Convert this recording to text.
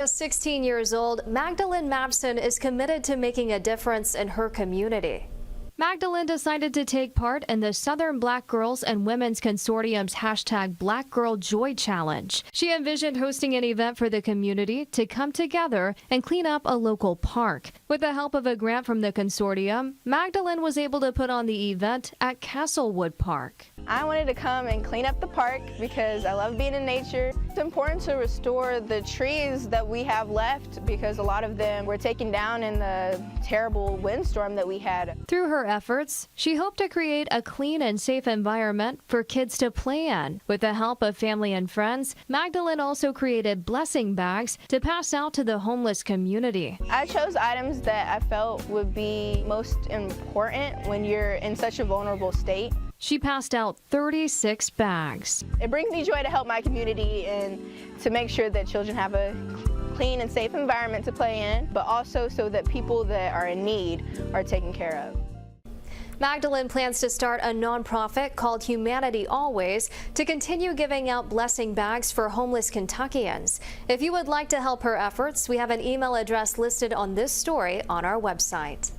Just 16 years old, Magdalene Mapson is committed to making a difference in her community. Magdalene decided to take part in the Southern Black Girls and Women's Consortium's #BlackGirlJoy Challenge. She envisioned hosting an event for the community to come together and clean up a local park. With the help of a grant from the consortium, Magdalene was able to put on the event at Castlewood Park. I wanted to come and clean up the park because I love being in nature. It's important to restore the trees that we have left because a lot of them were taken down in the terrible windstorm that we had. Through her efforts, she hoped to create a clean and safe environment for kids to play in. With the help of family and friends, Magdalene also created blessing bags to pass out to the homeless community. I chose items that I felt would be most important when you're in such a vulnerable state. She passed out 36 bags. It brings me joy to help my community and to make sure that children have a clean and safe environment to play in, but also so that people that are in need are taken care of. Magdalene plans to start a nonprofit called Humanity Always to continue giving out blessing bags for homeless Kentuckians. If you would like to help her efforts, we have an email address listed on this story on our website.